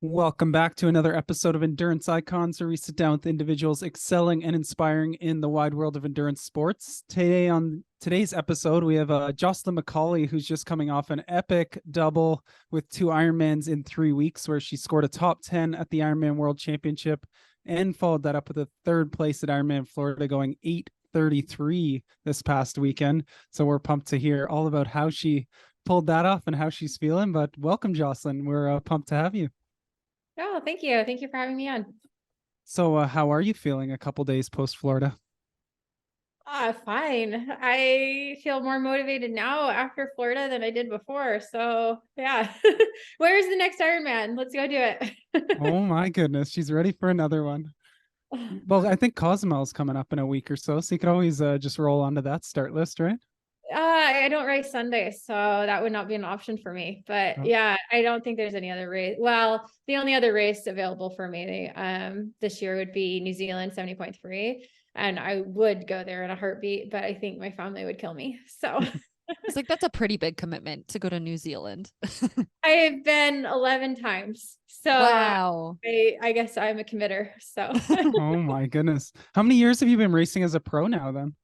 Welcome back to another episode of Endurance Icons, where we sit down with individuals excelling and inspiring in the wide world of endurance sports. Today, on today's episode, we have Jocelyn McCauley, who's just coming off an epic double with 2 Ironmans in 3 weeks, where she scored a top 10 at the Ironman World Championship and followed that up with a 3rd place at Ironman Florida, going 8:33 this past weekend. So we're pumped to hear all about how she pulled that off and how she's feeling. But welcome, Jocelyn. We're pumped to have you. Oh, thank you. Thank you for having me on. So how are you feeling a couple days post Florida? Fine. I feel more motivated now after Florida than I did before. So yeah. Where's the next Ironman? Let's go do it. Oh my goodness, she's ready for another one. Well, I think Cozumel's coming up in a week or so you could always just roll onto that start list, right? I don't race Sunday, so that would not be an option for me. But Oh. yeah, I don't think there's any other race. Well, the only other race available for me this year would be New Zealand 70.3. And I would go there in a heartbeat, but I think my family would kill me. So It's like, that's a pretty big commitment to go to New Zealand. I have been 11 times. So Wow. I guess I'm a committer. So Oh my goodness. How many years have you been racing as a pro now then?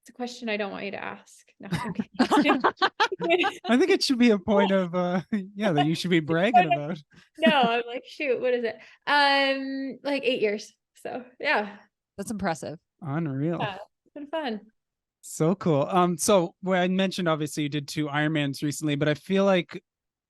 It's a question I don't want you to ask. No, okay. I think it should be a point of that you should be bragging about. No, I'm like, shoot, what is it? Like 8 years. So yeah. That's impressive. Unreal. Yeah, it's been fun. So cool. So when I mentioned, obviously you did 2 Ironmans recently, but I feel like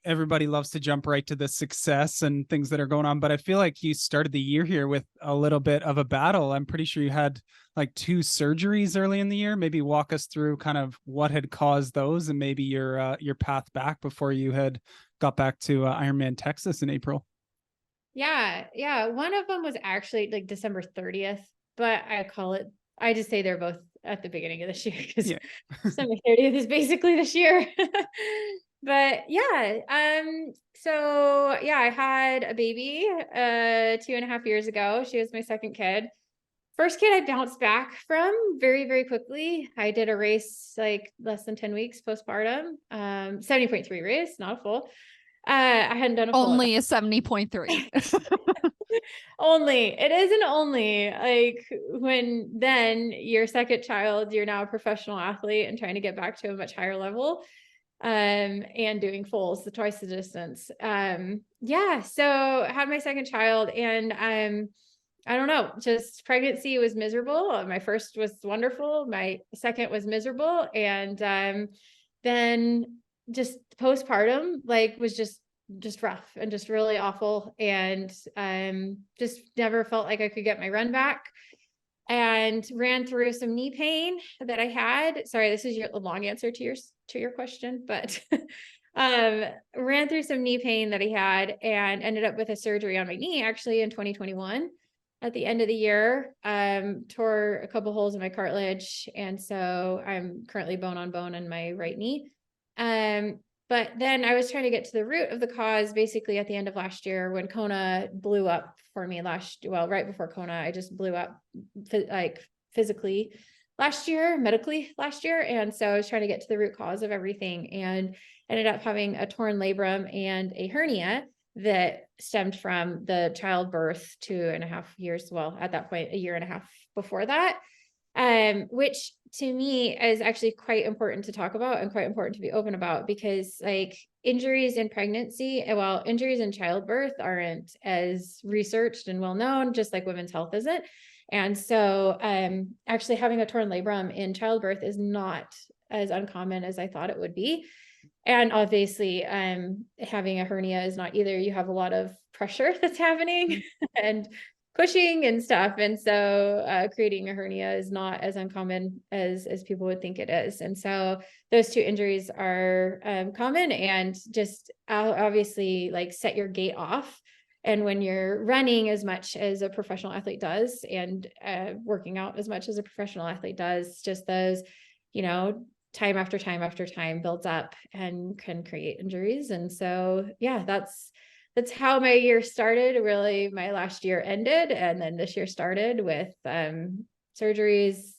everybody loves to jump right to the success and things that are going on. But I feel like you started the year here with a little bit of a battle. I'm pretty sure you had like 2 surgeries early in the year. Maybe walk us through kind of what had caused those and maybe your path back before you had got back to Ironman Texas in April. Yeah. Yeah. One of them was actually like December 30th, but I just say they're both at the beginning of this year because December 30th is basically this year. But yeah, so yeah, I had a baby 2.5 years ago. She was my second kid. First kid I bounced back from very, very quickly. I did a race like less than 10 weeks postpartum, 70.3 race, not a full. I hadn't done a full. Only a 70.3. Only. It isn't only like when then your second child, you're now a professional athlete and trying to get back to a much higher level. And doing fulls, the twice the distance. Yeah, so I had my second child and I don't know, just pregnancy was miserable. My first was wonderful. My second was miserable. And then just postpartum, like was just rough and just really awful. And just never felt like I could get my run back. And ran through some knee pain that I had. Sorry, this is the long answer to your question, but ran through some knee pain that I had and ended up with a surgery on my knee actually in 2021 at the end of the year. Tore a couple holes in my cartilage, and so I'm currently bone on bone in my right knee. But then I was trying to get to the root of the cause basically at the end of last year when Kona blew up for me right before Kona, I just blew up like physically medically last year. And so I was trying to get to the root cause of everything and ended up having a torn labrum and a hernia that stemmed from the childbirth 2.5 years. Well, at that point, 1.5 years before that. Which to me is actually quite important to talk about and quite important to be open about because like injuries in pregnancy, well, injuries in childbirth aren't as researched and well known, just like women's health isn't. And so actually having a torn labrum in childbirth is not as uncommon as I thought it would be. And obviously having a hernia is not either. You have a lot of pressure that's happening and pushing and stuff. And so creating a hernia is not as uncommon as people would think it is. And so those 2 injuries are common and just obviously like set your gait off. And when you're running as much as a professional athlete does and working out as much as a professional athlete does, just those, time after time after time builds up and can create injuries. And so, yeah, that's how my year started. Really, my last year ended, and then this year started with surgeries,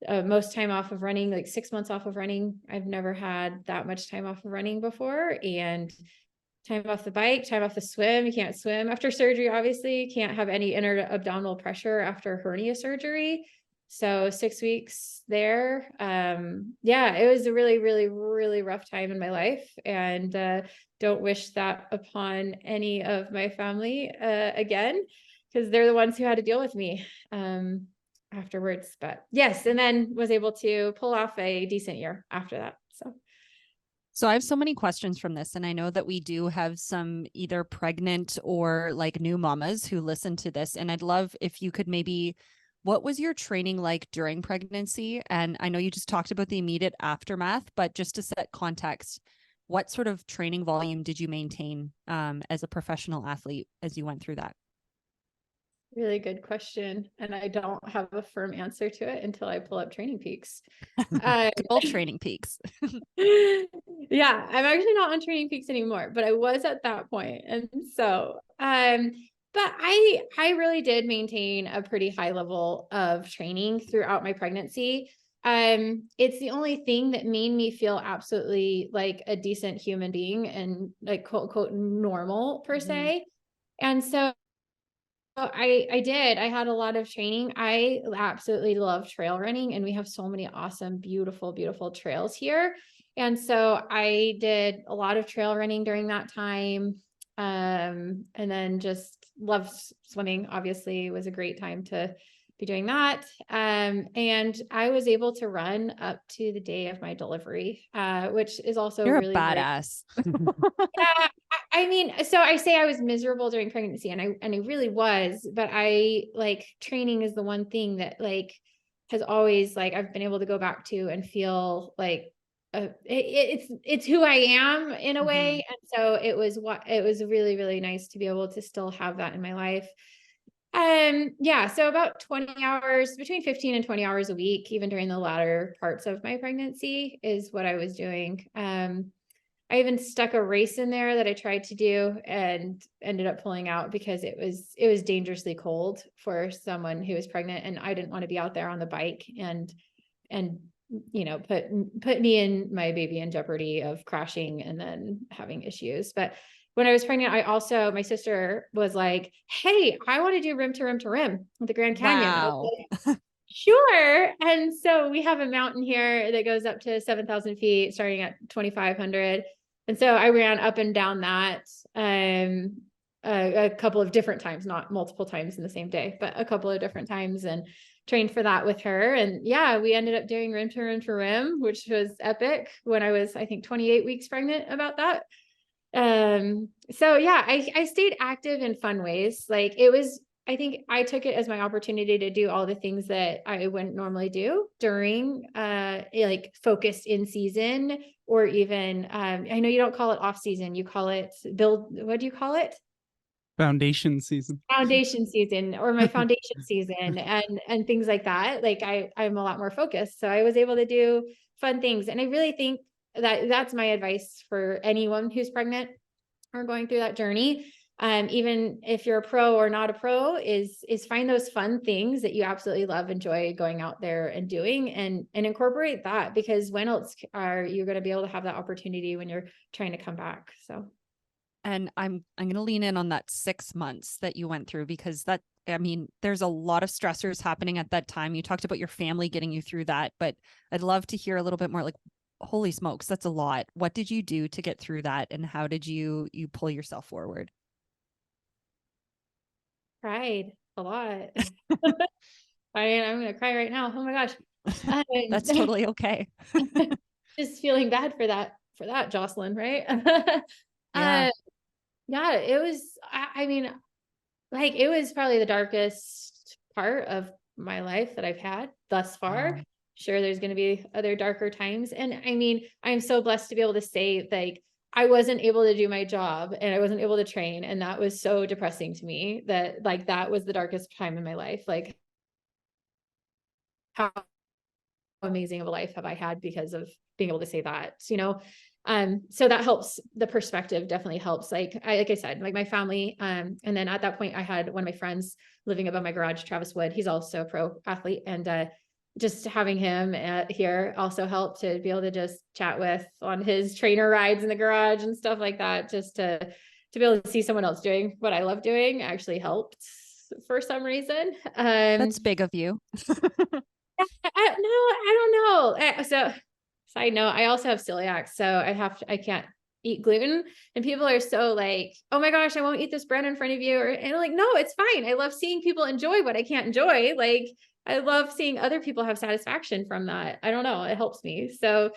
most time off of running, like 6 months off of running. I've never had that much time off of running before, and time off the bike, time off the swim. You can't swim after surgery, obviously. You can't have any inner abdominal pressure after hernia surgery. So 6 weeks there. Yeah, it was a really, really, really rough time in my life, and don't wish that upon any of my family again, because they're the ones who had to deal with me afterwards. But yes, and then was able to pull off a decent year after that. So I have so many questions from this, and I know that we do have some either pregnant or like new mamas who listen to this. And I'd love if you could maybe, what was your training like during pregnancy? And I know you just talked about the immediate aftermath, but just to set context, what sort of training volume did you maintain as a professional athlete as you went through that? Really good question. And I don't have a firm answer to it until I pull up Training Peaks. Good old Training Peaks. Yeah, I'm actually not on Training Peaks anymore, but I was at that point. And so, but I really did maintain a pretty high level of training throughout my pregnancy. It's the only thing that made me feel absolutely like a decent human being and like quote unquote normal per se. And so I had a lot of training. I absolutely love trail running, and we have so many awesome, beautiful, beautiful trails here. And so I did a lot of trail running during that time. And then just loved swimming, obviously was a great time to be doing that. And I was able to run up to the day of my delivery, which is also You're really a badass. yeah, I mean, so I say I was miserable during pregnancy, and I really was, but I like training is the one thing that like has always like I've been able to go back to and feel like it's who I am in a way. And so it was really, really nice to be able to still have that in my life. Yeah, so about 20 hours, between 15 and 20 hours a week, even during the latter parts of my pregnancy is what I was doing. I even stuck a race in there that I tried to do and ended up pulling out because it was dangerously cold for someone who was pregnant, and I didn't want to be out there on the bike and you know put me and my baby in jeopardy of crashing and then having issues. But when I was pregnant, my sister was like, "Hey, I want to do rim to rim to rim with the Grand Canyon." Wow. Sure. And so we have a mountain here that goes up to 7,000 feet, starting at 2,500. And so I ran up and down that a couple of different times, not multiple times in the same day, but a couple of different times, and trained for that with her. And yeah, we ended up doing rim to rim to rim, which was epic when I was, I think, 28 weeks pregnant about that. So yeah, I stayed active in fun ways. Like I think I took it as my opportunity to do all the things that I wouldn't normally do during like focused in season, or even I know you don't call it off season, you call it what do you call it? Foundation season. Foundation season, or my foundation season, and things like that. Like I'm a lot more focused. So I was able to do fun things. And I really think that that's my advice for anyone who's pregnant or going through that journey. Even if you're a pro or not a pro, is find those fun things that you absolutely love, enjoy going out there and doing, and incorporate that, because when else are you going to be able to have that opportunity when you're trying to come back? So. And I'm going to lean in on that 6 months that you went through, because there's a lot of stressors happening at that time. You talked about your family getting you through that, but I'd love to hear a little bit more, like, holy smokes, that's a lot. What did you do to get through that? And how did you pull yourself forward? Cried a lot. I mean, I'm going to cry right now. Oh my gosh. That's totally okay. Just feeling bad for that, Jocelyn, right? Yeah. Yeah, it was, I mean, like, it was probably the darkest part of my life that I've had thus far. Wow. Sure, there's going to be other darker times. And I mean, I'm so blessed to be able to say, like, I wasn't able to do my job and I wasn't able to train. And that was so depressing to me that, like, that was the darkest time in my life. Like, how amazing of a life have I had because of being able to say that, you know? So that helps. The perspective definitely helps. Like I said, like my family. And then at that point I had one of my friends living above my garage, Travis Wood. He's also a pro athlete. And, just having him here also helped to be able to just chat with on his trainer rides in the garage and stuff like that. Just to be able to see someone else doing what I love doing actually helped for some reason. That's big of you. No, I don't know. So side note, I also have celiac, so I can't eat gluten, and people are so like, oh my gosh, I won't eat this bread in front of you. And I'm like, no, it's fine. I love seeing people enjoy what I can't enjoy. Like, I love seeing other people have satisfaction from that. I don't know. It helps me. So,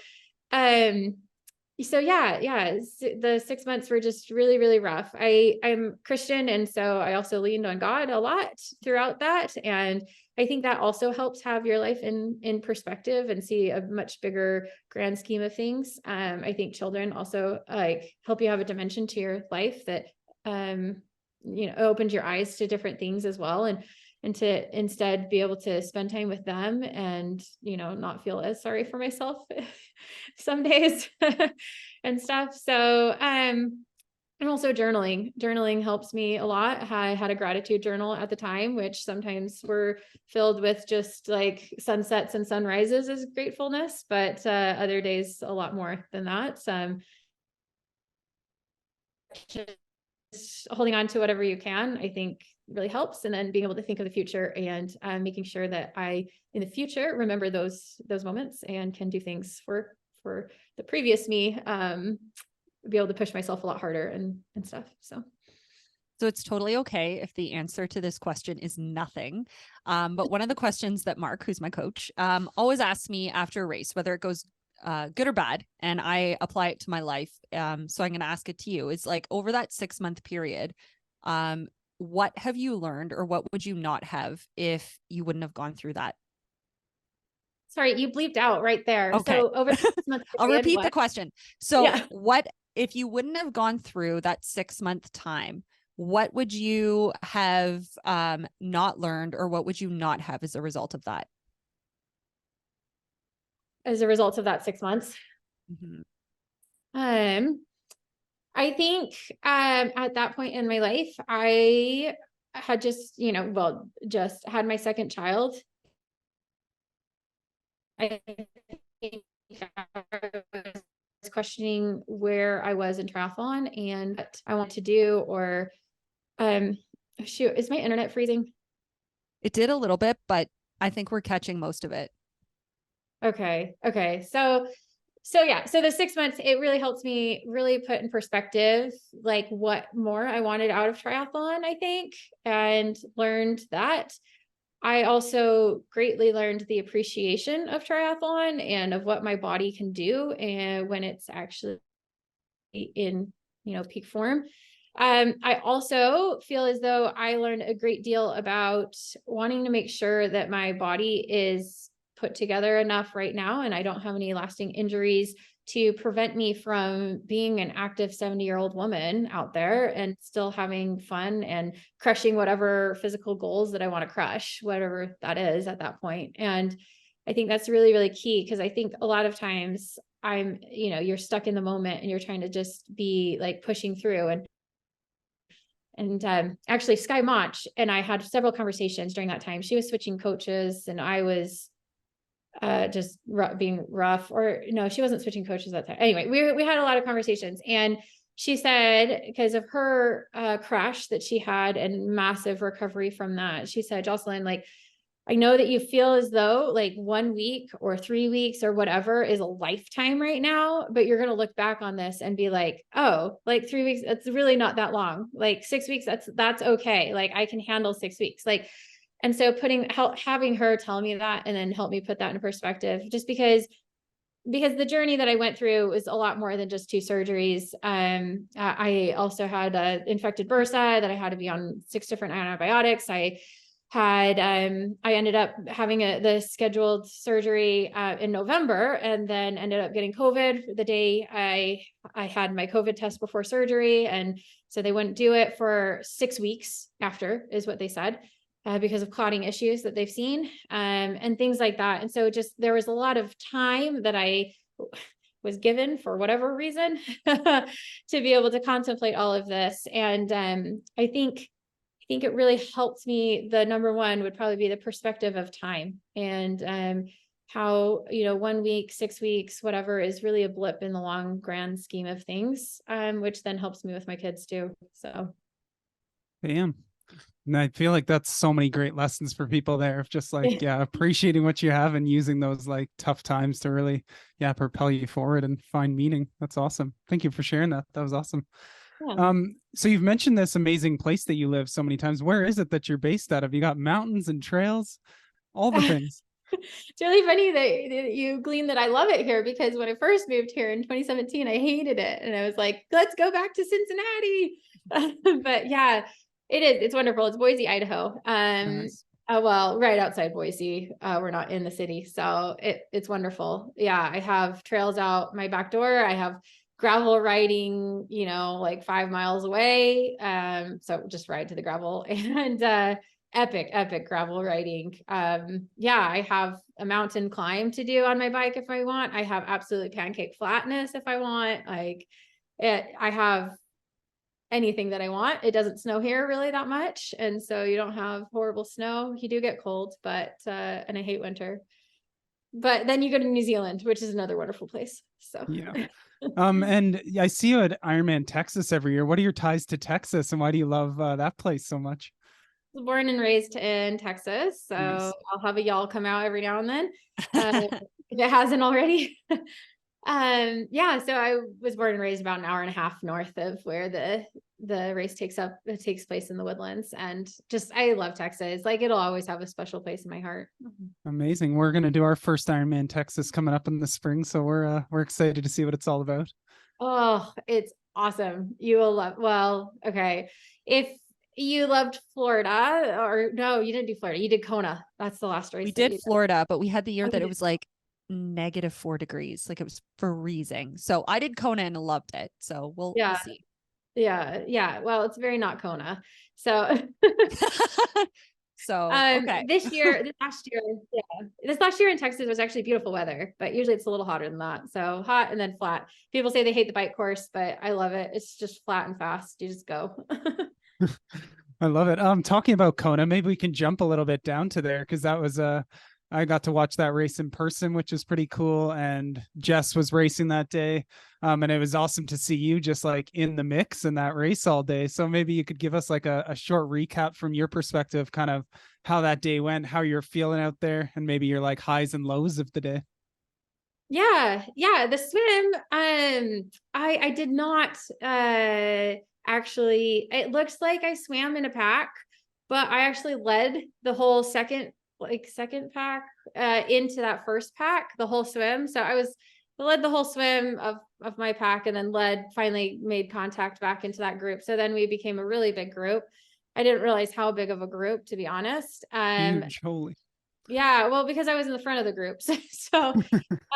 yeah, the 6 months were just really, really rough. I'm Christian. And so I also leaned on God a lot throughout that. And I think that also helps have your life in perspective and see a much bigger grand scheme of things. I think children also like help you have a dimension to your life that, opens your eyes to different things as well. And to instead be able to spend time with them and, not feel as sorry for myself some days and stuff. So, and also journaling helps me a lot. I had a gratitude journal at the time, which sometimes were filled with just like sunsets and sunrises as gratefulness, but other days a lot more than that. Just holding on to whatever you can, I think really helps. And then being able to think of the future and making sure that I, in the future, remember those moments and can do things for the previous me, be able to push myself a lot harder and stuff. So it's totally okay if the answer to this question is nothing. But one of the questions that Mark, who's my coach, always asks me after a race, whether it goes good or bad, and I apply it to my life. So I'm going to ask it to you. Is like, over that 6-month period, what have you learned, or what would you not have if you wouldn't have gone through that? Sorry, you bleeped out right there. Okay. So over 6 months, I'll repeat the question. So what, if you wouldn't have gone through that 6-month time, what would you have not learned, or what would you not have as a result of that? As a result of that 6 months? I think at that point in my life, I had just, just had my second child. I think I was questioning where I was in triathlon and what I want to do, or shoot, is my internet freezing? It did a little bit, but I think we're catching most of it. Okay. So yeah, so the 6 months, it really helps me really put in perspective, like what more I wanted out of triathlon, I think, and learned that. I also greatly learned the appreciation of triathlon and of what my body can do, and when it's actually in, peak form. I also feel as though I learned a great deal about wanting to make sure that my body is put together enough right now, and I don't have any lasting injuries to prevent me from being an active 70-year-old woman out there and still having fun and crushing whatever physical goals that I want to crush, whatever that is at that point. And I think that's really, really key, because I think a lot of times you're stuck in the moment and you're trying to just be like pushing through. And actually Sky Mach and I had several conversations during that time. She was switching coaches and I was just being rough, or no, she wasn't switching coaches that time. Anyway, we had a lot of conversations, and she said, because of her crash that she had and massive recovery from that, she said, Jocelyn, like, I know that you feel as though like 1 week or 3 weeks or whatever is a lifetime right now, but you're going to look back on this and be like, oh, like 3 weeks, it's really not that long. Like 6 weeks, that's okay. Like I can handle 6 weeks. Like, and so having her tell me that and then help me put that in perspective, just because the journey that I went through was a lot more than just 2 surgeries. I also had an infected bursa that I had to be on 6 different antibiotics. I ended up having the scheduled surgery in November, and then ended up getting COVID the day I had my COVID test before surgery. And so they wouldn't do it for 6 weeks after, is what they said. Because of clotting issues that they've seen, and things like that. And so there was a lot of time that I was given for whatever reason to be able to contemplate all of this. And I think think it really helped me. The number one would probably be the perspective of time, and how, 1 week, 6 weeks, whatever, is really a blip in the long grand scheme of things, which then helps me with my kids too. So. Bam. And I feel like that's so many great lessons for people there of just like, appreciating what you have and using those like tough times to really, propel you forward and find meaning. That's awesome. Thank you for sharing that. That was awesome. Yeah. So you've mentioned this amazing place that you live so many times. Where is it that you're based out of? You got mountains and trails, all the things. It's really funny that you glean that I love it here, because when I first moved here in 2017, I hated it. And I was like, let's go back to Cincinnati. But yeah, it is. It's wonderful. It's Boise, Idaho. Nice. Well, right outside Boise. We're not in the city. So it's wonderful. Yeah. I have trails out my back door. I have gravel riding, like 5 miles away. So just ride to the gravel, and, epic gravel riding. I have a mountain climb to do on my bike if I want. I have absolutely pancake flatness if I want. Like I have anything that I want. It doesn't snow here really that much, and so you don't have horrible snow. You do get cold, but and I hate winter. But then you go to New Zealand, which is another wonderful place. So yeah. And I see you at Ironman Texas every year. What are your ties to Texas, and why do you love that place so much? I was born and raised in Texas, so Nice. I'll have a y'all come out every now and then, if it hasn't already. So I was born and raised about an hour and a half north of where the race takes place in the Woodlands, and I love Texas. Like, it'll always have a special place in my heart. Amazing. We're going to do our first Ironman Texas coming up in the spring, so we're excited to see what it's all about. Oh, it's awesome. You will love. Well, okay, if you loved Florida, or no, you didn't do Florida. You did Kona. That's the last race. We did Florida, but we had the year that Okay. it was like -4 degrees. Like, it was freezing. So I did Kona and loved it. So we'll see. Yeah. Well, it's very not Kona. So So okay. this last year in Texas was actually beautiful weather, but usually it's a little hotter than that. So hot and then flat. People say they hate the bike course, but I love it. It's just flat and fast. You just go. I love it. Talking about Kona, maybe we can jump a little bit down to there, because that was I got to watch that race in person, which is pretty cool. And Jess was racing that day. And it was awesome to see you just like in the mix in that race all day. So maybe you could give us like a short recap from your perspective, kind of how that day went, how you're feeling out there, and maybe your like highs and lows of the day. Yeah. The swim. I did not, actually, it looks like I swam in a pack, but I actually led the whole second pack, into that first pack, the whole swim. So I led the whole swim of my pack, and then finally made contact back into that group. So then we became a really big group. I didn't realize how big of a group, to be honest. Huge, holy. Yeah, well, because I was in the front of the groups. So,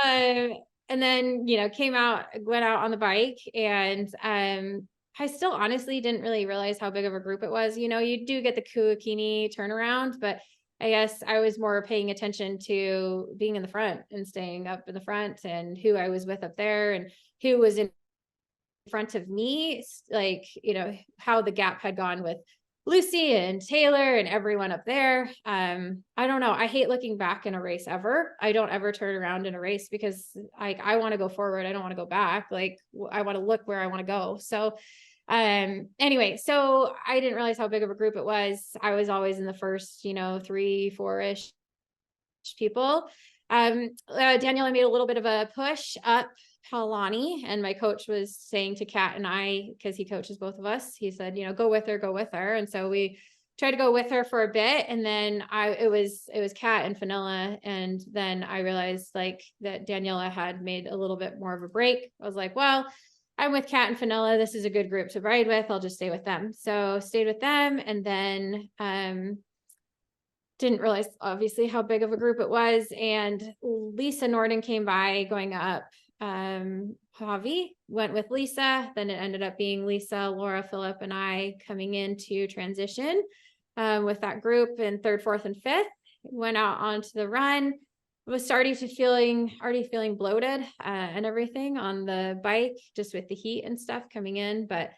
and then, went out on the bike, and, I still honestly didn't really realize how big of a group it was. You do get the Kuakini turnaround, but I guess I was more paying attention to being in the front and staying up in the front, and who I was with up there, and who was in front of me, like, how the gap had gone with Lucy and Taylor and everyone up there. I don't know. I hate looking back in a race ever. I don't ever turn around in a race, because I want to go forward. I don't want to go back. Like, I want to look where I want to go. So anyway, so I didn't realize how big of a group it was. I was always in the first, 3-4-ish people. Daniela made a little bit of a push up Palani, and my coach was saying to Kat and I, because he coaches both of us, he said, go with her. And so we tried to go with her for a bit, and then it was Kat and Fenella, and then I realized like that Daniela had made a little bit more of a break. I was like, well, I'm with Kat and Fenella. This is a good group to ride with. I'll just stay with them. So stayed with them, and then didn't realize obviously how big of a group it was. And Lisa Norden came by going up Javi, went with Lisa. Then it ended up being Lisa, Laura, Phillip, and I coming into transition with that group in 3rd, 4th, and 5th. Went out onto the run. Was already feeling bloated and everything on the bike, just with the heat and stuff coming in. But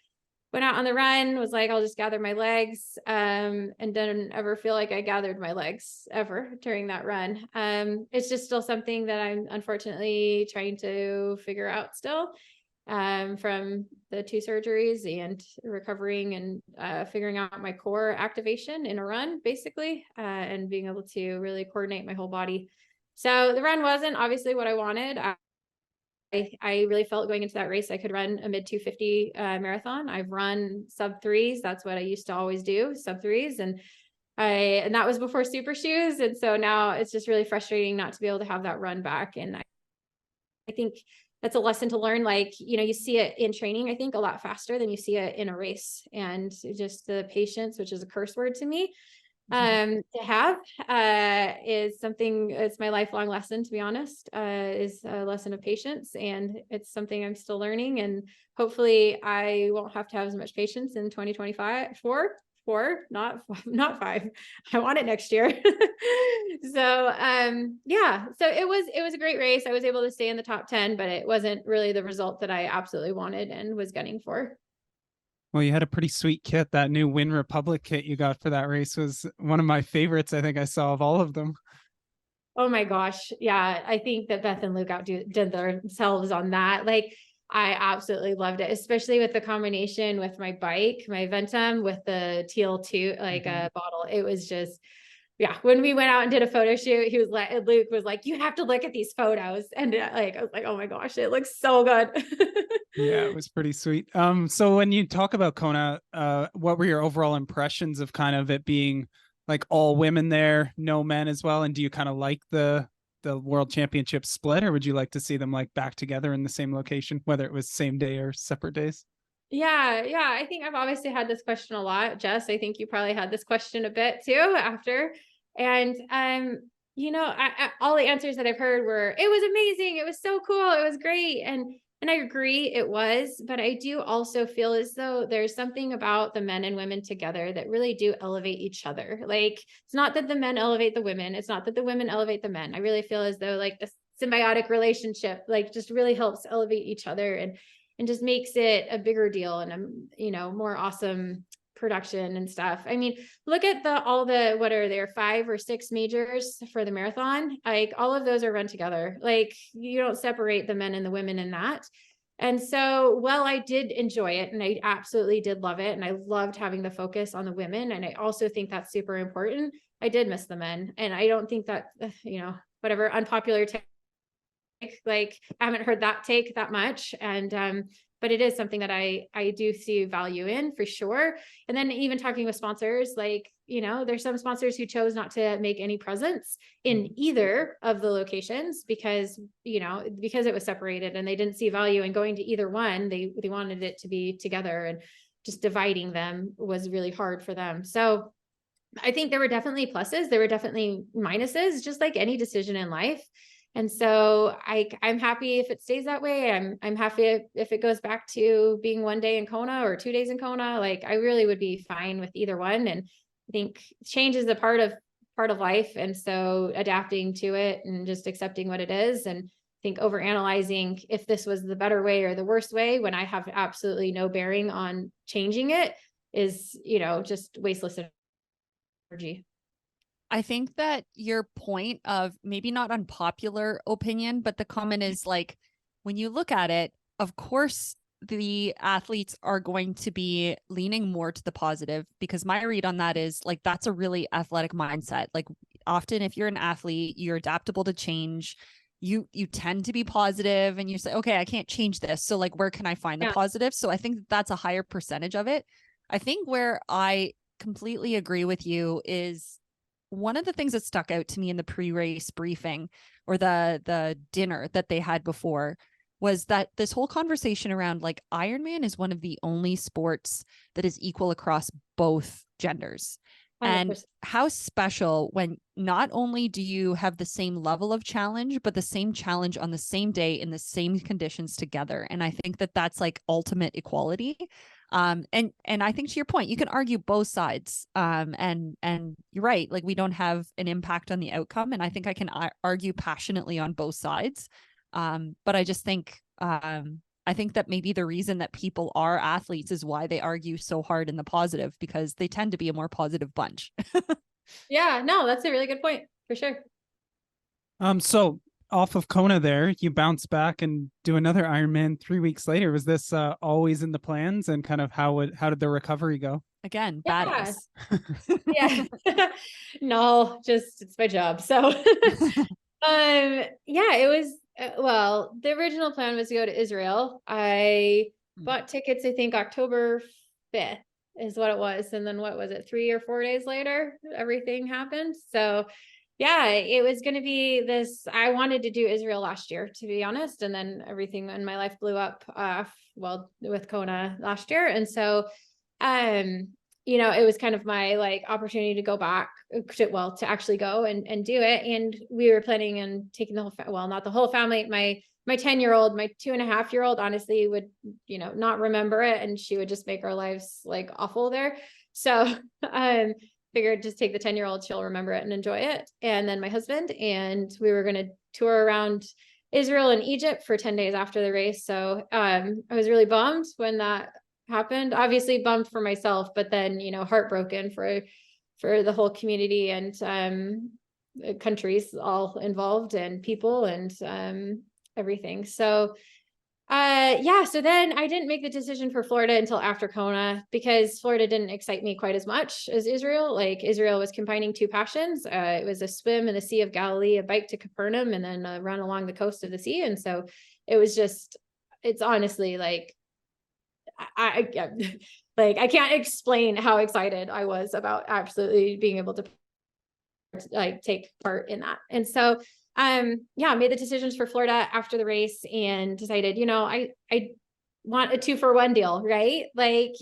went out on the run, was like, I'll just gather my legs, and didn't ever feel like I gathered my legs ever during that run. It's just still something that I'm unfortunately trying to figure out still, from the 2 surgeries and recovering and figuring out my core activation in a run, basically, and being able to really coordinate my whole body. So the run wasn't obviously what I wanted. I really felt going into that race, I could run a mid 250 marathon. I've run sub 3s. That's what I used to always do, sub 3s. And that was before super shoes. And so now it's just really frustrating not to be able to have that run back. And I think that's a lesson to learn. Like, you see it in training, I think, a lot faster than you see it in a race. And just the patience, which is a curse word to me, to have, is something, it's my lifelong lesson, to be honest, is a lesson of patience. And it's something I'm still learning, and hopefully I won't have to have as much patience in 2025, not 5. I want it next year. So, yeah, so it was a great race. I was able to stay in the top 10, but it wasn't really the result that I absolutely wanted and was gunning for. Well, you had a pretty sweet kit. That new Win Republic kit you got for that race was one of my favorites. I think I saw of all of them. Oh my gosh. Yeah. I think that Beth and Luke did themselves on that. Like, I absolutely loved it, especially with the combination with my bike, my Ventum, with the TL2, like a bottle. It was just, yeah. When we went out and did a photo shoot, Luke was like, you have to look at these photos. And I was like, oh my gosh, it looks so good. Yeah, it was pretty sweet. So when you talk about Kona, what were your overall impressions of kind of it being like all women there, no men as well? And do you kind of like the world championship split, or would you like to see them like back together in the same location, whether it was same day or separate days? Yeah. I think I've obviously had this question a lot. Jess, I think you probably had this question a bit too after. And all the answers that I've heard were, it was amazing, it was so cool, it was great. And I agree it was, but I do also feel as though there's something about the men and women together that really do elevate each other. Like, it's not that the men elevate the women, it's not that the women elevate the men. I really feel as though like the symbiotic relationship, like, just really helps elevate each other and just makes it a bigger deal and a more awesome production and stuff. I mean, look at what are there, 5 or 6 majors for the marathon? Like, all of those are run together. Like, you don't separate the men and the women in that. And so, well, I did enjoy it, and I absolutely did love it, and I loved having the focus on the women, and I also think that's super important. I did miss the men, and I don't think that, whatever unpopular take, like, I haven't heard that take that much. And but it is something that I do see value in, for sure. And then even talking with sponsors, like, there's some sponsors who chose not to make any presence in either of the locations because it was separated, and they didn't see value in going to either one. They wanted it to be together, and just dividing them was really hard for them. So I think there were definitely pluses, there were definitely minuses, just like any decision in life. And so I'm happy if it stays that way. I'm happy if it goes back to being 1 day in Kona or 2 days in Kona. Like, I really would be fine with either one. And I think change is a part of life. And so adapting to it and just accepting what it is. And I think overanalyzing if this was the better way or the worst way when I have absolutely no bearing on changing it is, just wasteless energy. I think that your point of maybe not unpopular opinion, but the comment is like, when you look at it, of course, the athletes are going to be leaning more to the positive, because my read on that is like, that's a really athletic mindset. Like, often if you're an athlete, you're adaptable to change. You tend to be positive, and you say, okay, I can't change this. So like, where can I find the positive? So I think that's a higher percentage of it. I think where I completely agree with you is, one of the things that stuck out to me in the pre-race briefing, or the dinner that they had before, was that this whole conversation around like Ironman is one of the only sports that is equal across both genders. 100%. And how special when not only do you have the same level of challenge, but the same challenge on the same day in the same conditions together. And I think that that's like ultimate equality. And I think, to your point, you can argue both sides. And you're right. Like, we don't have an impact on the outcome. And I think I can argue passionately on both sides. But I just think, I I think that maybe the reason that people are athletes is why they argue so hard in the positive, because they tend to be a more positive bunch. Yeah, no, that's a really good point for sure. So off of Kona there, you bounce back and do another Ironman 3 weeks later. Was this always in the plans, and kind of how did the recovery go? Again, Yeah. badass. Yeah. No, just it's my job. So yeah, it was well, the original plan was to go to Israel. I bought tickets, I think October 5th is what it was. And then what was it, 3 or 4 days later, everything happened. So yeah, it was going to be this. I wanted to do Israel last year, to be honest. And then everything in my life blew up, well, with Kona last year. And so, it was kind of my like opportunity to go back to actually go and do it. And we were planning on taking the whole, not the whole family. My 10-year-old, my 2.5-year-old, honestly would, not remember it. And she would just make our lives like awful there. So, figured just take the 10-year-old, she'll remember it and enjoy it. And then my husband, and we were going to tour around Israel and Egypt for 10 days after the race. So, I was really bummed when that happened, obviously bummed for myself, but then, heartbroken for the whole community and, countries all involved and people and, everything. So, so then I didn't make the decision for Florida until after Kona, because Florida didn't excite me quite as much as Israel. Like Israel was combining 2 passions. It was a swim in the Sea of Galilee, a bike to Capernaum, and then a run along the coast of the sea. And so it's honestly like, I can't explain how excited I was about absolutely being able to like take part in that. And so made the decisions for Florida after the race and decided, I want a 2-for-1 deal, right? Like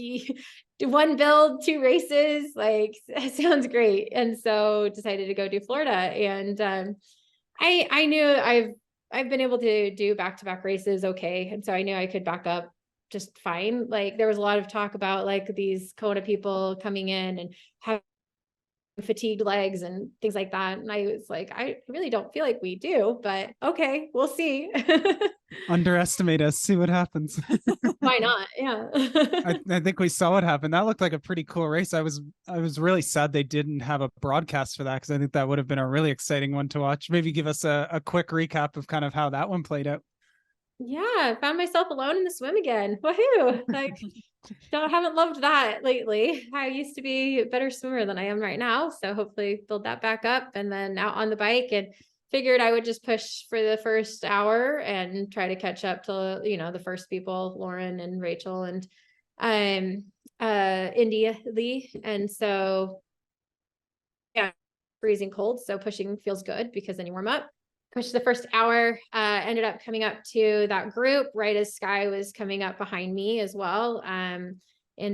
1 build, 2 races, like sounds great. And so decided to go do Florida. And I knew I've been able to do back-to-back races okay. And so I knew I could back up just fine. Like there was a lot of talk about like these Kona people coming in and having fatigued legs and things like that. And I was like, I really don't feel like we do, but okay, we'll see. Underestimate us, see what happens. Why not? Yeah. I think we saw what happened. That looked like a pretty cool race. I was really sad they didn't have a broadcast for that, because I think that would have been a really exciting one to watch. Maybe give us a quick recap of kind of how that one played out. Yeah, I found myself alone in the swim again. Woohoo! Like, I haven't loved that lately. I used to be a better swimmer than I am right now. So hopefully build that back up, and then out on the bike, and figured I would just push for the first hour and try to catch up to, the first people, Lauren and Rachel and India Lee. And so yeah, freezing cold. So pushing feels good because then you warm up. Pushed the first hour, ended up coming up to that group right as Sky was coming up behind me as well. And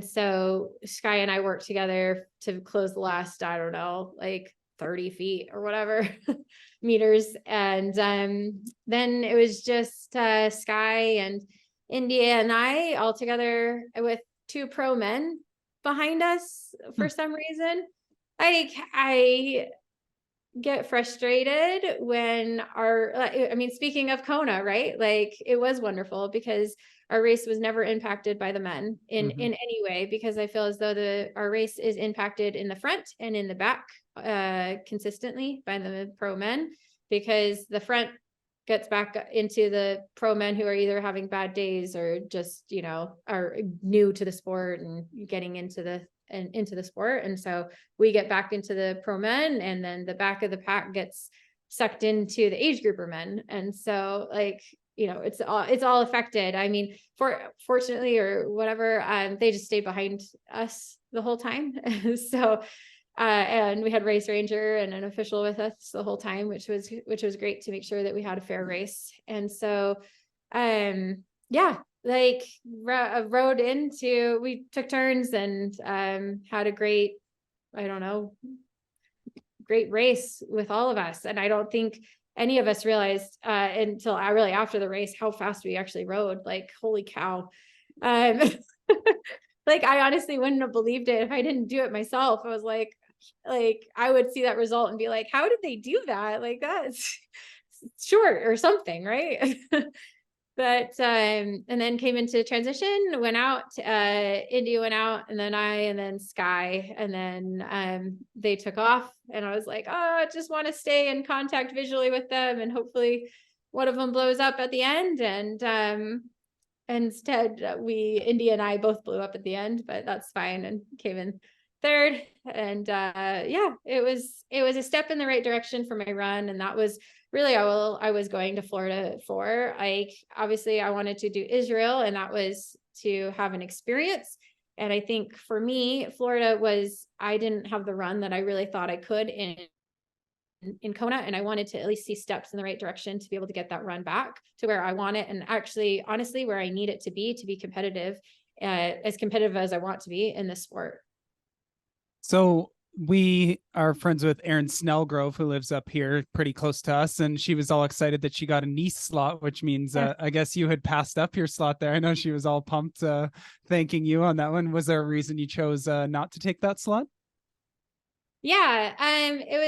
so Sky and I worked together to close the last, I don't know, like 30 feet or whatever meters. And then it was just Sky and India and I all together with 2 pro men behind us for some reason. I get frustrated when speaking of Kona, right? Like it was wonderful because our race was never impacted by the men in any way, because I feel as though our race is impacted in the front and in the back consistently by the pro men, because the front gets back into the pro men who are either having bad days or just, are new to the sport and getting into the sport. And so we get back into the pro men, and then the back of the pack gets sucked into the age grouper men. And so it's all affected. I mean, fortunately or whatever, they just stayed behind us the whole time. So, and we had race ranger and an official with us the whole time, which was great to make sure that we had a fair race. And so, we took turns and had a great race with all of us. And I don't think any of us realized until really after the race how fast we actually rode. Like, holy cow. Like I honestly wouldn't have believed it if I didn't do it myself. I was like I would see that result and be like, how did they do that? Like that's short or something, right? But and then came into transition, went out, India went out, and then Sky, and then they took off, and I was like, oh, I just want to stay in contact visually with them, and hopefully one of them blows up at the end. And instead, India and I both blew up at the end, but that's fine, and came in third. And yeah, it was a step in the right direction for my run, and that was really all I was going to Florida for. Like, obviously I wanted to do Israel, and that was to have an experience. And I think for me, Florida was, I didn't have the run that I really thought I could in Kona, and I wanted to at least see steps in the right direction to be able to get that run back to where I want it, and actually, honestly, where I need it to be competitive, as competitive as I want to be in this sport. So we are friends with Erin Snellgrove, who lives up here pretty close to us, and she was all excited that she got a Nice slot, which means I guess you had passed up your slot there. I know she was all pumped, thanking you on that one. Was there a reason you chose not to take that slot? Yeah, it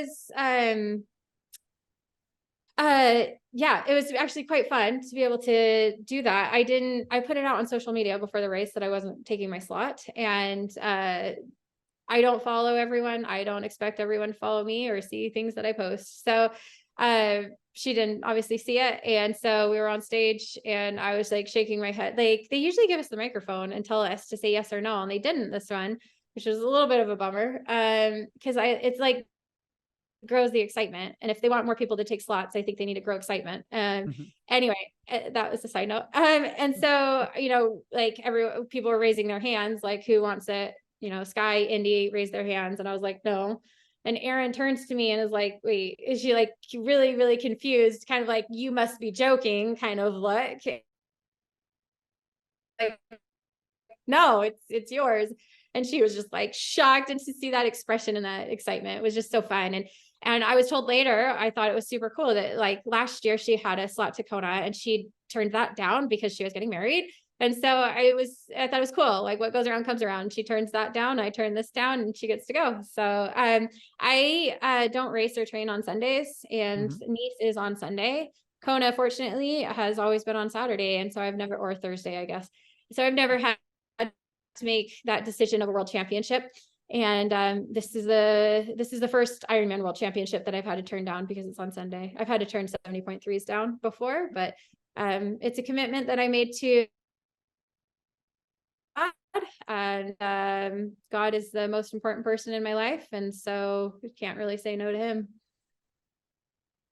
was actually quite fun to be able to do that. I put it out on social media before the race that I wasn't taking my slot, and I don't follow everyone. I don't expect everyone to follow me or see things that I post. So she didn't obviously see it. And so we were on stage, and I was like shaking my head. Like, they usually give us the microphone and tell us to say yes or no, and they didn't this one, which was a little bit of a bummer. Because it's like, grows the excitement, and if they want more people to take slots, I think they need to grow excitement. Anyway, that was a side note. And so, like, people were raising their hands, like, who wants it? Sky, Indy raised their hands, and I was like, no. And Erin turns to me and is like, wait, is she like really, really confused? Kind of like, you must be joking kind of look. Like, no, it's yours. And she was just like shocked, and to see that expression and that excitement was just so fun. And I was told later, I thought it was super cool that, like, last year she had a slot to Kona, and she turned that down because she was getting married. And so I thought it was cool. Like, what goes around comes around. She turns that down, I turn this down, and she gets to go. So I don't race or train on Sundays, and Nice is on Sunday. Kona, fortunately, has always been on Saturday. And so or Thursday, I guess. So I've never had to make that decision of a world championship. And this is the first Ironman World Championship that I've had to turn down because it's on Sunday. I've had to turn 70.3s down before, but it's a commitment that I made to God, and God is the most important person in my life, and so I can't really say no to him.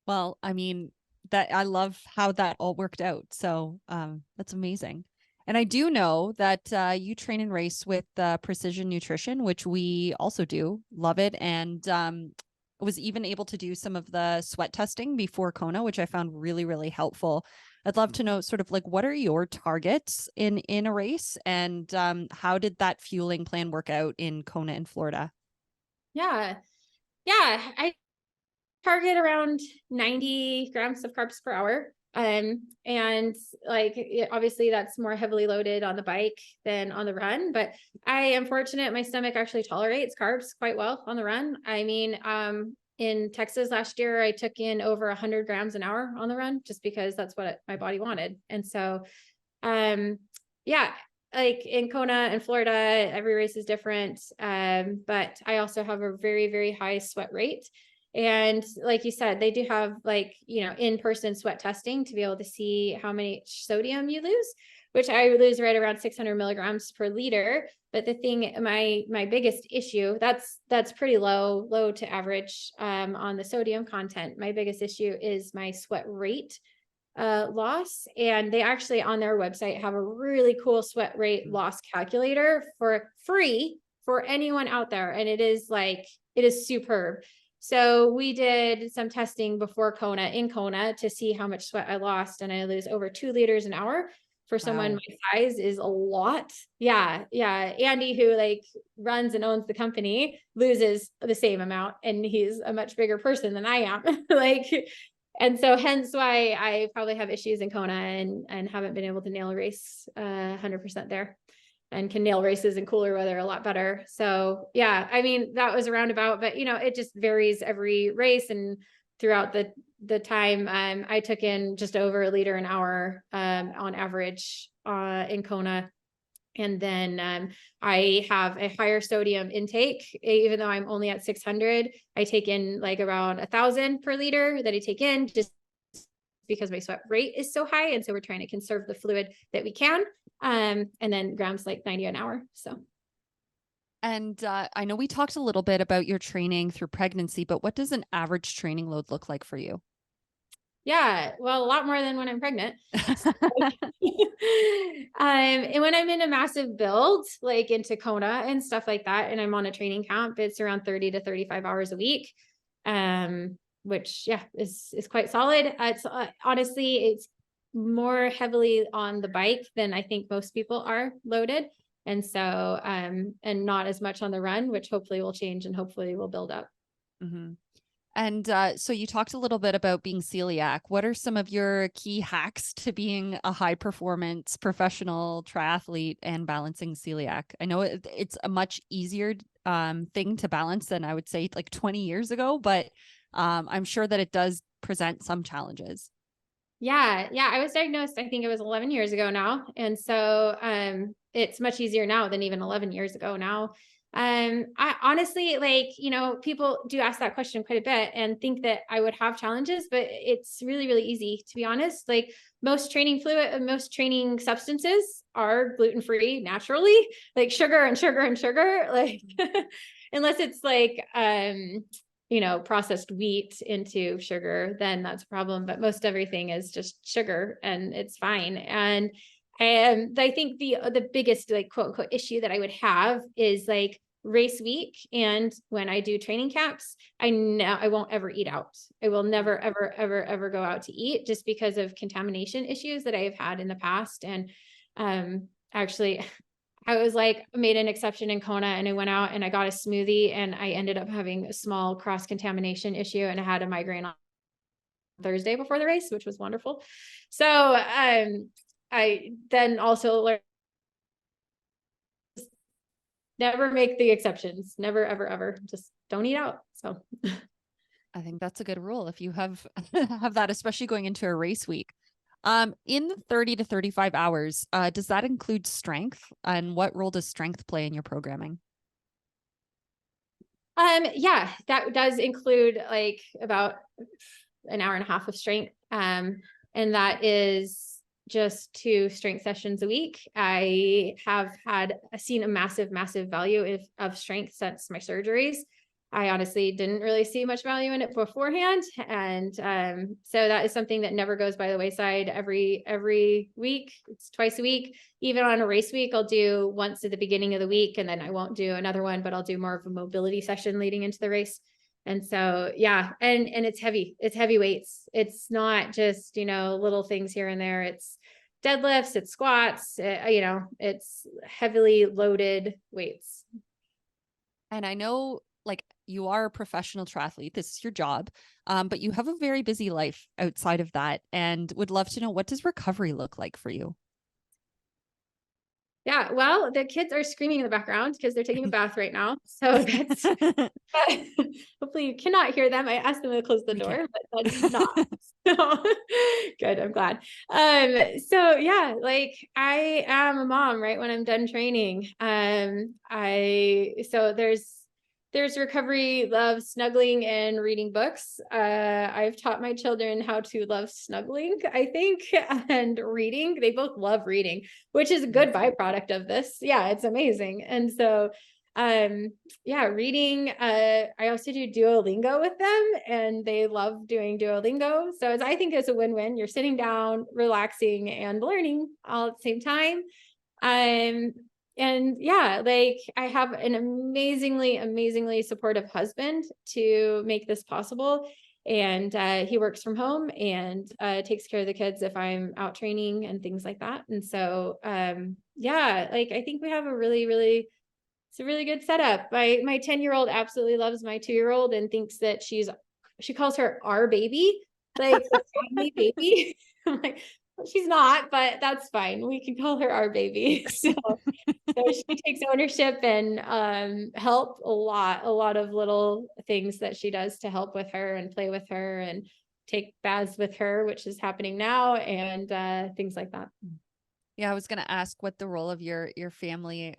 Well, I mean, that I love how that all worked out. So that's amazing. And I do know that you train and race with Precision Nutrition, which we also do. Love it. And was even able to do some of the sweat testing before Kona, which I found really, really helpful. I'd love to know sort of like, what are your targets in a race, and how did that fueling plan work out in Kona in Florida? Yeah. I target around 90 grams of carbs per hour. And like, obviously that's more heavily loaded on the bike than on the run, but I am fortunate. My stomach actually tolerates carbs quite well on the run. I mean, in Texas last year, I took in over 100 grams an hour on the run, just because that's what my body wanted. And so, yeah, like in Kona and Florida, every race is different. But I also have a very, very high sweat rate. And like you said, they do have, like, in-person sweat testing to be able to see how many sodium you lose, which I lose right around 600 milligrams per liter. But the thing, my biggest issue, that's pretty low to average on the sodium content. My biggest issue is my sweat rate loss. And they actually on their website have a really cool sweat rate loss calculator for free for anyone out there. And it is superb. So we did some testing before Kona in Kona to see how much sweat I lost, and I lose over 2 liters an hour. For someone my size is a lot. Yeah. Andy, who like runs and owns the company, loses the same amount, and he's a much bigger person than I am. And so hence why I probably have issues in Kona and haven't been able to nail a race 100% there, and can nail races in cooler weather a lot better. So yeah, I mean, that was a roundabout, but it just varies every race and throughout the time, I took in just over 1 liter an hour, on average, in Kona. And then, I have a higher sodium intake, even though I'm only at 600, I take in like around 1,000 per liter that I take in, just because my sweat rate is so high. And so we're trying to conserve the fluid that we can. And then grams like 90 an hour. So. And I know we talked a little bit about your training through pregnancy, but what does an average training load look like for you? Yeah, well, a lot more than when I'm pregnant. And when I'm in a massive build, like into Kona and stuff like that, and I'm on a training camp, it's around 30 to 35 hours a week. Which is quite solid. It's honestly, it's more heavily on the bike than I think most people are loaded. And so, and not as much on the run, which hopefully will change and hopefully will build up. Mm-hmm. And so you talked a little bit about being celiac. What are some of your key hacks to being a high performance professional triathlete and balancing celiac? I know it's a much easier thing to balance than I would say like 20 years ago, but I'm sure that it does present some challenges. Yeah. I was diagnosed, I think it was 11 years ago now. And so, it's much easier now than even 11 years ago now. I honestly, like, people do ask that question quite a bit and think that I would have challenges, but it's really, really easy, to be honest. Like most training fluid, most training substances are gluten-free naturally, like sugar and sugar and sugar, like, unless it's like, processed wheat into sugar, then that's a problem. But most everything is just sugar and it's fine. And I think the biggest like quote unquote issue that I would have is like race week. And when I do training camps, I won't ever eat out. I will never, ever, ever, ever go out to eat just because of contamination issues that I have had in the past. And actually, I was like, made an exception in Kona and I went out and I got a smoothie and I ended up having a small cross contamination issue and I had a migraine on Thursday before the race, which was wonderful. So, I then also learned never make the exceptions, never, ever, ever, just don't eat out. So I think that's a good rule if you have that, especially going into a race week. In the 30 to 35 hours, does that include strength? And what role does strength play in your programming? Yeah, that does include like about an hour and a half of strength. And that is just 2 strength sessions a week. I have seen a massive value of strength since my surgeries. I honestly didn't really see much value in it beforehand. And so that is something that never goes by the wayside. Every week, it's twice a week. Even on a race week, I'll do once at the beginning of the week, and then I won't do another one, but I'll do more of a mobility session leading into the race. And so, yeah, and it's heavy. It's heavy weights. It's not just, little things here and there. It's deadlifts, it's squats, it's heavily loaded weights. And I know like you are a professional triathlete, this is your job, but you have a very busy life outside of that, and would love to know, what does recovery look like for you? Yeah, well, the kids are screaming in the background because they're taking a bath right now. So that's hopefully you cannot hear them. I asked them to close the door, but that's not. So, good, I'm glad. So yeah, like I am a mom, right? When I'm done training. So there's recovery, love snuggling and reading books. I've taught my children how to love snuggling, I think, and reading. They both love reading, which is a good byproduct of this. Yeah, it's amazing. And so, reading. I also do Duolingo with them, and they love doing Duolingo. So I think it's a win-win. You're sitting down, relaxing, and learning all at the same time. And yeah, like I have an amazingly supportive husband to make this possible. And he works from home and takes care of the kids if I'm out training and things like that. And so, like I think we have it's a really good setup. My 10-year-old absolutely loves my 2-year-old and thinks that she calls her our baby, like the family baby. I'm like, she's not, but that's fine. We can call her our baby. So So she takes ownership and help a lot of little things that she does to help with her and play with her and take baths with her, which is happening now, and things like that. Yeah, I was going to ask what the role of your family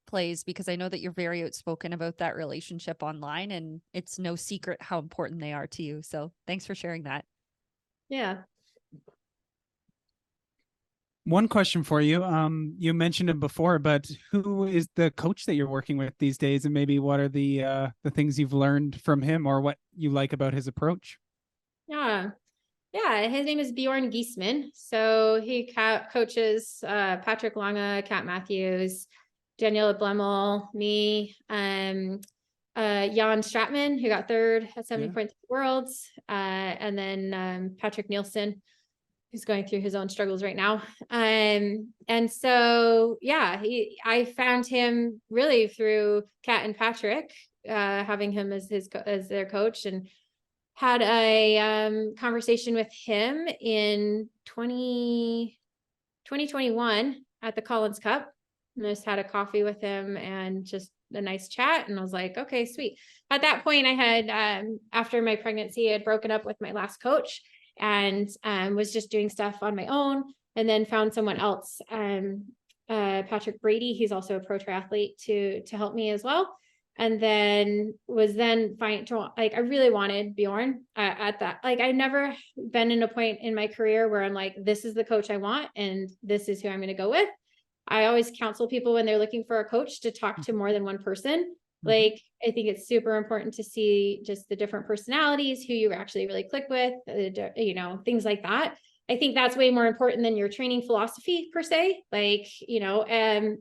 plays, because I know that you're very outspoken about that relationship online, and it's no secret how important they are to you. So thanks for sharing that. Yeah. One question for you. You mentioned him before, but who is the coach that you're working with these days, and maybe what are the things you've learned from him, or what you like about his approach? Yeah. Yeah, his name is Bjorn Giesman. So he coaches Patrick Lange, Kat Matthews, Daniela Blemmel, me, Jan Stratman, who got third at 70 points worlds, and then Patrick Nielsen, who's going through his own struggles right now. And so, yeah, I found him really through Kat and Patrick, having him as their coach, and had a conversation with him in 2021 at the Collins Cup. And I just had a coffee with him and just a nice chat. And I was like, okay, sweet. At that point, I had, after my pregnancy, I had broken up with my last coach and was just doing stuff on my own, and then found someone else, Patrick Brady. He's also a pro triathlete to help me as well. And then was fine to, like, I really wanted Bjorn at that. Like, I've never been in a point in my career where I'm like, this is the coach I want, and this is who I'm going to go with. I always counsel people when they're looking for a coach to talk to more than one person. Like, I think it's super important to see just the different personalities, who you actually really click with, you know, things like that. I think that's way more important than your training philosophy per se. Like, you know,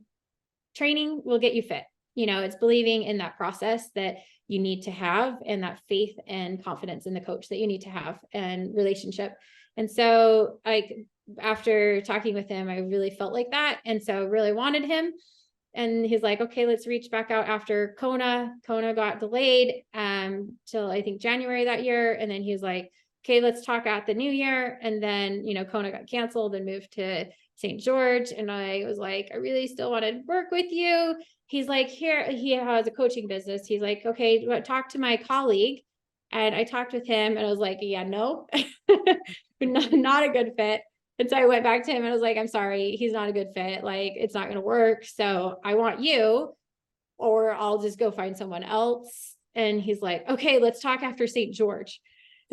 training will get you fit. You know, it's believing in that process that you need to have, and that faith and confidence in the coach that you need to have, and relationship. And so, like, after talking with him, I really felt like that. And so really wanted him. And he's like, okay, let's reach back out after Kona. Kona got delayed till I think January that year. And then he was like, okay, let's talk at the new year. And then, you know, Kona got canceled and moved to St. George. And I was like, I really still want to work with you. He's like, here, he has a coaching business. He's like, okay, talk to my colleague. And I talked with him, and I was like, yeah, no, not a good fit. And so I went back to him and I was like, I'm sorry, he's not a good fit. Like, it's not going to work. So I want you, or I'll just go find someone else. And he's like, okay, let's talk after St. George.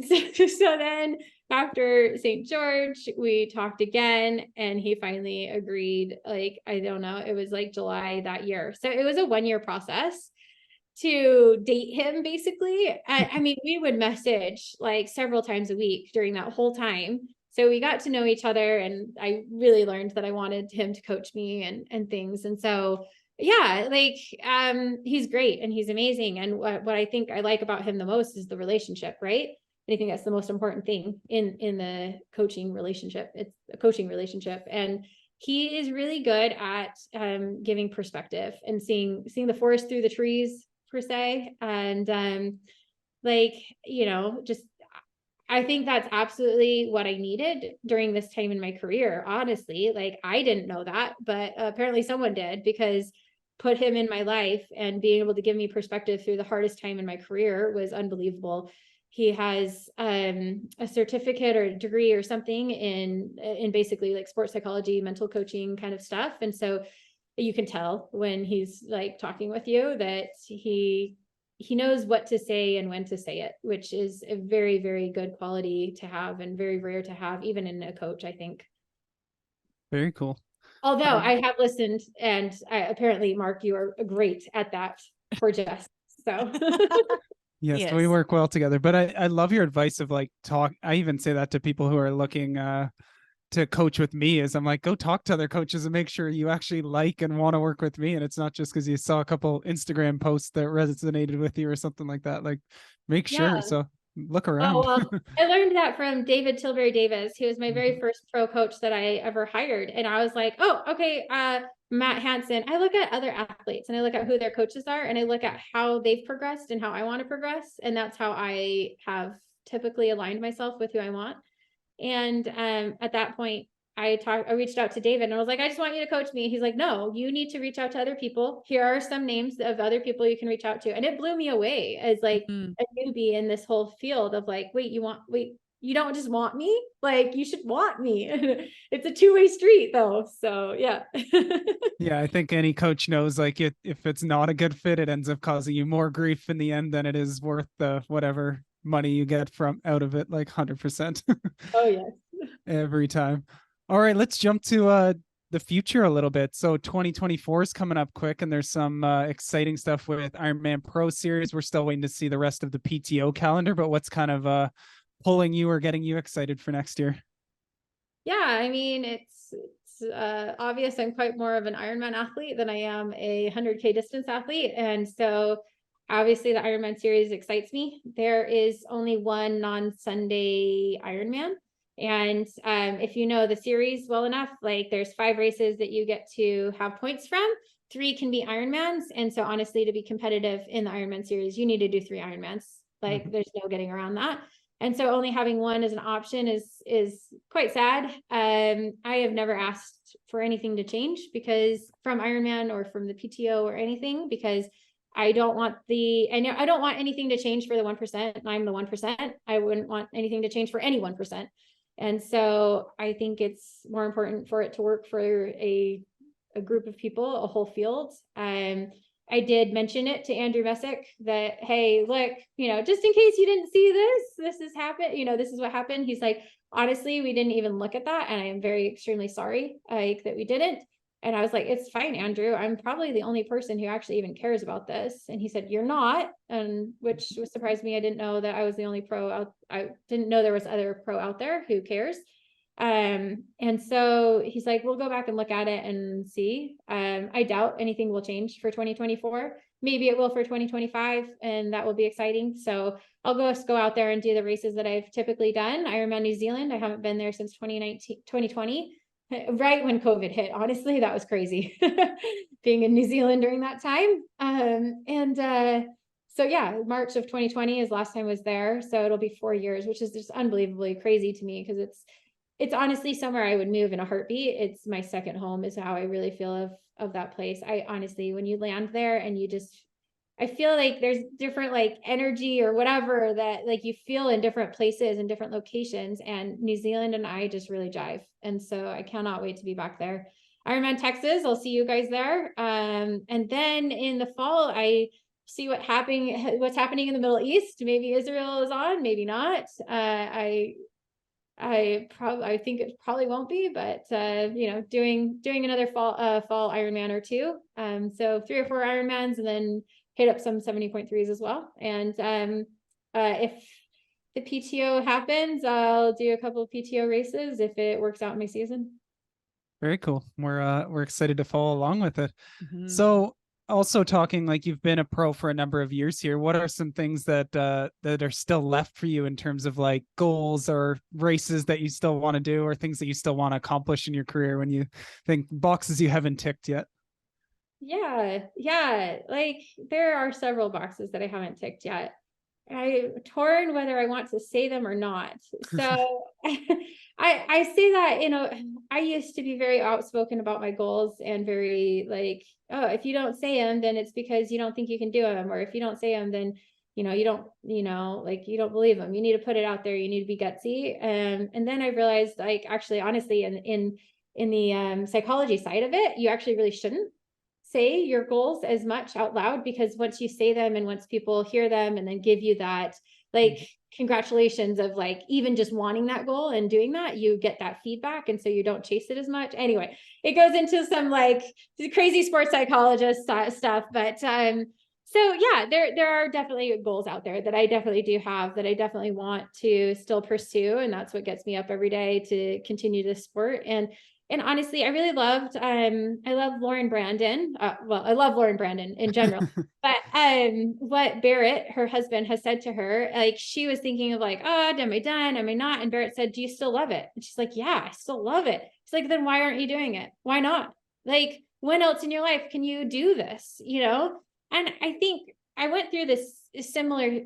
So then after St. George, we talked again, and he finally agreed. Like, I don't know, it was like July that year. So it was a 1-year process to date him, basically. I mean, we would message like several times a week during that whole time. So we got to know each other, and I really learned that I wanted him to coach me and things. And so, yeah, like, he's great and he's amazing. And what I think I like about him the most is the relationship, right? And I think that's the most important thing in the coaching relationship. It's a coaching relationship. And he is really good at giving perspective and seeing the forest through the trees, per se. And like, you know, just, I think that's absolutely what I needed during this time in my career. Honestly, like, I didn't know that, but apparently someone did, because put him in my life and being able to give me perspective through the hardest time in my career was unbelievable. He has a certificate or a degree or something in basically like sports psychology, mental coaching kind of stuff. And so you can tell when he's like talking with you that he knows what to say and when to say it, which is a very, very good quality to have, and very rare to have, even in a coach, I think. Very cool. Although I have listened, and apparently, Mark, you are great at that for Jess. So yes, we work well together. But I love your advice of like I even say that to people who are looking to coach with me, is I'm like, go talk to other coaches and make sure you actually like and want to work with me. And it's not just because you saw a couple Instagram posts that resonated with you or something like that. Like, make sure. So look around. Oh, well, I learned that from David Tilbury Davis, who was my very first pro coach that I ever hired. And I was like, oh, okay, Matt Hansen. I look at other athletes and I look at who their coaches are, and I look at how they've progressed and how I want to progress. And that's how I have typically aligned myself with who I want. And at that point, I reached out to David and I was like, I just want you to coach me. He's like, no, you need to reach out to other people. Here are some names of other people you can reach out to. And it blew me away as like a newbie in this whole field of like, wait, you don't just want me? Like, you should want me. It's a two-way street though. So yeah. Yeah, I think any coach knows like if it's not a good fit, it ends up causing you more grief in the end than it is worth the whatever money you get from out of it, like 100%. Oh yes. Every time. All right, let's jump to the future a little bit. So 2024 is coming up quick, and there's some exciting stuff with Ironman Pro Series. We're still waiting to see the rest of the PTO calendar, but what's kind of pulling you or getting you excited for next year? Yeah, I mean, it's obvious I'm quite more of an Ironman athlete than I am a 100K distance athlete. And so obviously the Ironman series excites me. There is only one non-Sunday Ironman. And if you know the series well enough, like there's 5 races that you get to have points from. 3 can be Ironmans. And so honestly, to be competitive in the Ironman series, you need to do 3 Ironmans. Like there's no getting around that. And so only having one as an option is quite sad. I have never asked for anything to change because from Ironman or from the PTO or anything, because I don't want anything to change for the 1%. I'm the 1%. I wouldn't want anything to change for any 1%. And so I think it's more important for it to work for a group of people, a whole field. I did mention it to Andrew Messick that, hey, look, just in case you didn't see this has happened, this is what happened. He's like, honestly, we didn't even look at that. And I am very extremely sorry that we didn't. And I was like, it's fine, Andrew. I'm probably the only person who actually even cares about this. And he said, you're not. And which was surprised me. I didn't know that I was the only pro out. I didn't know there was other pro out there who cares. And so he's like, we'll go back and look at it and see. I doubt anything will change for 2024. Maybe it will for 2025, and that will be exciting. So I'll go out there and do the races that I've typically done. Ironman New Zealand. I haven't been there since 2020, right when COVID hit. Honestly, that was crazy being in New Zealand during that time. So yeah, March of 2020 is last time I was there. So it'll be 4 years, which is just unbelievably crazy to me because it's honestly somewhere I would move in a heartbeat. It's my second home is how I really feel of that place. I honestly, when you land there and I feel like there's different like energy or whatever that like you feel in different places and different locations, and New Zealand and I just really jive. And so I cannot wait to be back there. Ironman Texas, I'll see you guys there. And then in the fall, I see what's happening in the Middle East. Maybe Israel is on, maybe not. I think it probably won't be, but doing another fall Ironman or 2. So 3 or 4 Ironmans and then hit up some 70.3s as well. And if the PTO happens, I'll do a couple of PTO races if it works out in my season. Very cool. We're excited to follow along with it. So also talking like you've been a pro for a number of years here, what are some things that are still left for you in terms of like goals or races that you still want to do or things that you still want to accomplish in your career when you think boxes you haven't ticked yet? Yeah. Like there are several boxes that I haven't ticked yet. I'm torn whether I want to say them or not. So I say that, I used to be very outspoken about my goals and very like, oh, if you don't say them, then it's because you don't think you can do them. Or if you don't say them, then, you don't, like you don't believe them. You need to put it out there. You need to be gutsy. And then I realized like, actually, honestly, in the psychology side of it, you actually really shouldn't say your goals as much out loud, because once you say them and once people hear them and then give you that like congratulations of like even just wanting that goal and doing that, you get that feedback, and so you don't chase it as much. Anyway, it goes into some like crazy sports psychologist stuff, but so yeah, there are definitely goals out there that I definitely do have that I definitely want to still pursue, and that's what gets me up every day to continue this sport. And honestly, I really loved, I love Lauren Brandon. Well, I love Lauren Brandon in general, but what Barrett, her husband, has said to her, like she was thinking of like, oh, am I done? Am I not? And Barrett said, do you still love it? And she's like, yeah, I still love it. It's like, then why aren't you doing it? Why not? Like, when else in your life can you do this? And I think I went through this similar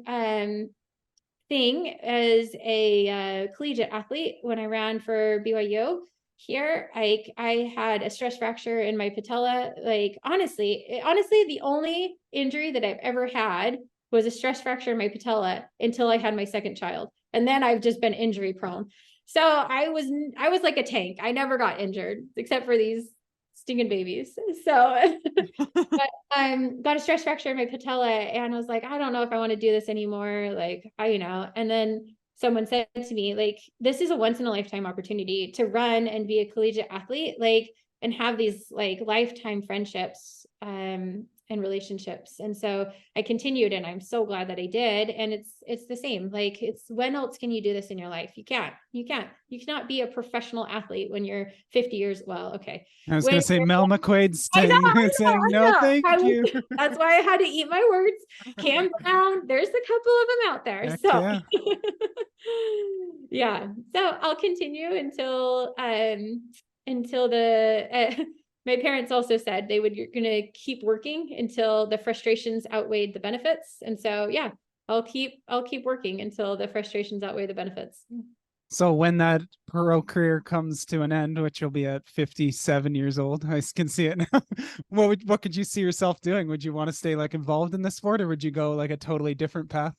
thing as a collegiate athlete when I ran for BYU. here. I had a stress fracture in my patella. Like, honestly, the only injury that I've ever had was a stress fracture in my patella until I had my second child. And then I've just been injury prone. So I was like a tank. I never got injured except for these stinking babies. So but got a stress fracture in my patella, and I was like, I don't know if I want to do this anymore. Like, and then someone said to me, like, this is a once in a lifetime opportunity to run and be a collegiate athlete, like, and have these like lifetime friendships and relationships. And so I continued, and I'm so glad that I did. And it's the same. Like, it's, when else can you do this in your life? You cannot be a professional athlete when you're 50 years. Well, okay. I was going to say Mel McQuaid's saying no, thank you. That's why I had to eat my words. Cam Brown, there's a couple of them out there. Heck so yeah. So I'll continue until my parents also said you're going to keep working until the frustrations outweighed the benefits. And so, yeah, I'll keep working until the frustrations outweigh the benefits. So when that pro career comes to an end, which you'll be at 57 years old, I can see it now. What could you see yourself doing? Would you want to stay like involved in the sport, or would you go like a totally different path?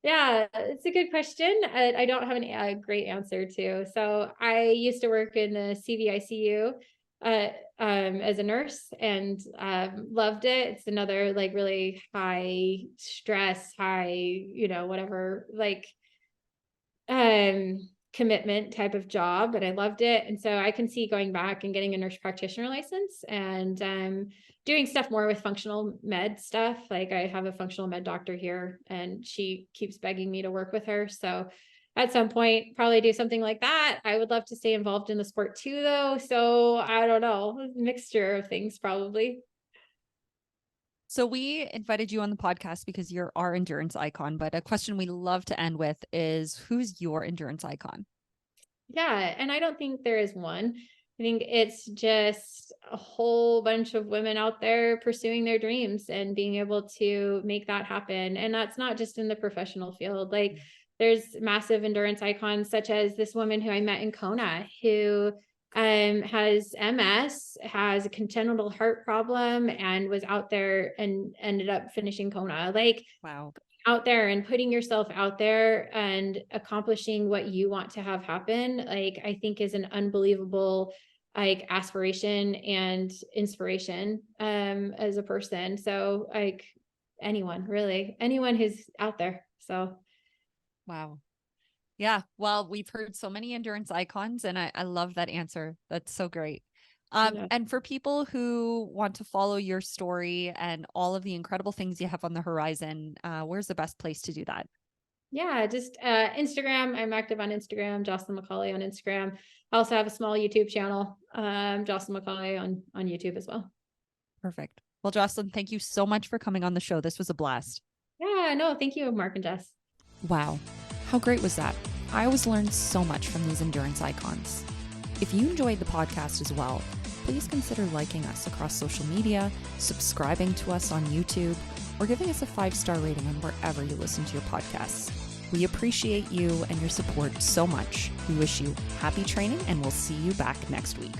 Yeah, it's a good question. I don't have a great answer to. So I used to work in the CVICU as a nurse, and loved it. It's another like really high stress, whatever, like commitment type of job, but I loved it. And so I can see going back and getting a nurse practitioner license and doing stuff more with functional med stuff. Like, I have a functional med doctor here, and she keeps begging me to work with her. So at some point, probably do something like that. I would love to stay involved in the sport too, though. So I don't know, mixture of things probably. So we invited you on the podcast because you're our endurance icon, but a question we love to end with is, who's your endurance icon? Yeah, and I don't think there is one. I think it's just a whole bunch of women out there pursuing their dreams and being able to make that happen. And that's not just in the professional field. Like, there's massive endurance icons, such as this woman who I met in Kona, who has MS, has a congenital heart problem, and was out there and ended up finishing Kona. Like, wow, out there and putting yourself out there and accomplishing what you want to have happen, like, I think is an unbelievable like aspiration and inspiration as a person. So like anyone who's out there. So wow. Yeah, well, we've heard so many endurance icons, and I love that answer. That's so great. Yeah. And for people who want to follow your story and all of the incredible things you have on the horizon, where's the best place to do that? Yeah, just Instagram. I'm active on Instagram, Jocelyn McCauley on Instagram. I also have a small YouTube channel, Jocelyn McCauley on YouTube as well. Perfect. Well, Jocelyn, thank you so much for coming on the show. This was a blast. Yeah, no, thank you, Mark and Jess. Wow. How great was that? I always learned so much from these endurance icons. If you enjoyed the podcast as well, please consider liking us across social media, subscribing to us on YouTube, or giving us a 5-star rating on wherever you listen to your podcasts. We appreciate you and your support so much. We wish you happy training, and we'll see you back next week.